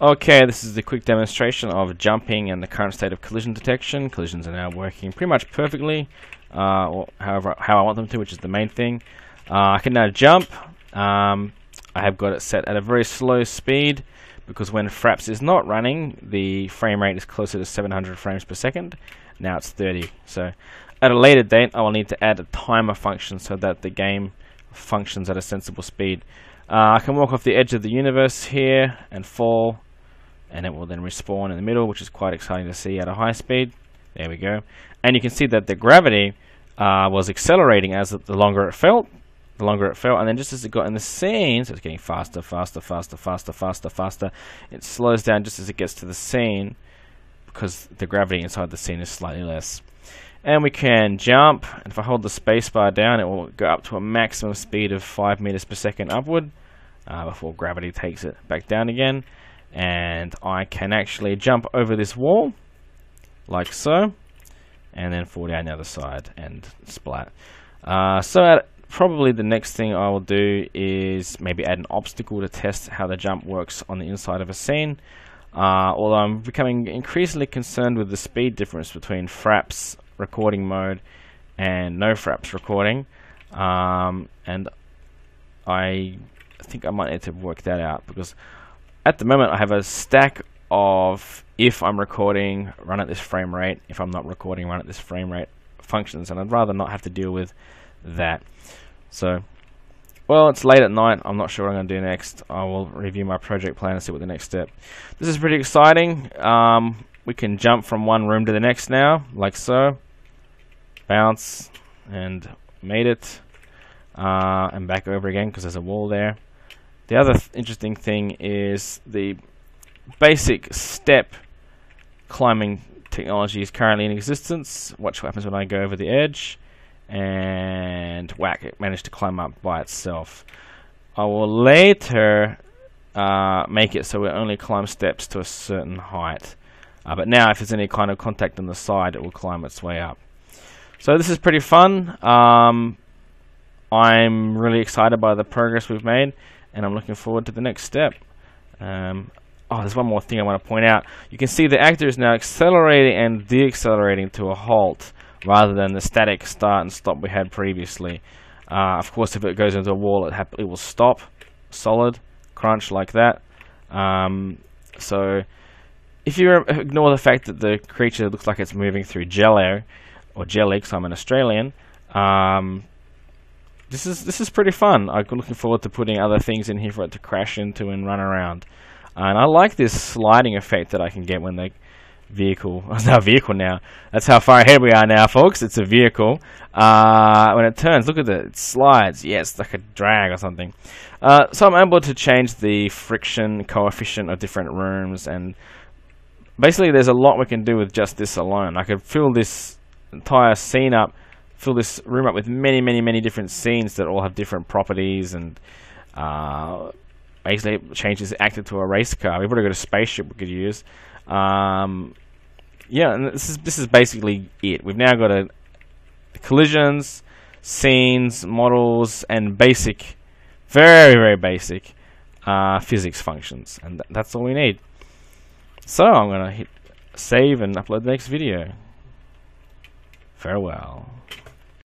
Okay, this is the quick demonstration of jumping and the current state of collision detection. Collisions are now working pretty much perfectly, or however how I want them to, which is the main thing. I can now jump. I have got it set at a very slow speed because when Fraps is not running, the frame rate is closer to 700 frames per second. Now it's 30. So at a later date, I will need to add a timer function so that the game functions at a sensible speed. I can walk off the edge of the universe here and fall, and it will then respawn in the middle, which is quite exciting to see at a high speed. There we go. And you can see that the gravity was accelerating as the longer it fell, and then just as it got in the scene, so it's getting faster, faster, faster, faster, faster, faster. It slows down just as it gets to the scene because the gravity inside the scene is slightly less. And we can jump, and if I hold the spacebar down, it will go up to a maximum speed of 5 meters per second upward before gravity takes it back down again. And I can actually jump over this wall, like so, and then fall down the other side and splat. Probably the next thing I will do is maybe add an obstacle to test how the jump works on the inside of a scene. Although I'm becoming increasingly concerned with the speed difference between Fraps recording mode and no Fraps recording, and I think I might need to work that out, because at the moment I have a stack of if I'm recording, run at this frame rate, if I'm not recording, run at this frame rate functions, and I'd rather not have to deal with that. So, well, it's late at night, I'm not sure what I'm going to do next. I will review my project plan and see what the next step. This is pretty exciting. We can jump from one room to the next now, like so. Bounce, and made it. And back over again because there's a wall there. The other interesting thing is the basic step climbing technology is currently in existence. Watch what happens when I go over the edge. And whack, it managed to climb up by itself. I will later make it so it only climbs steps to a certain height. But now if there's any kind of contact on the side, it will climb its way up. So this is pretty fun. I'm really excited by the progress we've made, and I'm looking forward to the next step. There's one more thing I want to point out. You can see the actor is now accelerating and deaccelerating to a halt, rather than the static start and stop we had previously. Of course, if it goes into a wall, it will stop, solid, crunch like that. So if you ignore the fact that the creature looks like it's moving through jello, or jelly, because I'm an Australian, this is pretty fun. I'm looking forward to putting other things in here for it to crash into and run around. And I like this sliding effect that I can get when the vehicle, it's not a vehicle now, that's how far ahead we are now, folks. It's a vehicle. When it turns, look at it, it slides. Yeah, it's like a drag or something. So I'm able to change the friction coefficient of different rooms, and basically there's a lot we can do with just this alone. I could fill this entire scene up, fill this room up with many different scenes that all have different properties, and basically it changes the actor to a race car. We've already got a spaceship we could use. Yeah, and this is basically it. We've now got collisions, scenes, models, and basic, very basic physics functions, and that's all we need. So I'm gonna hit save and upload the next video. Farewell.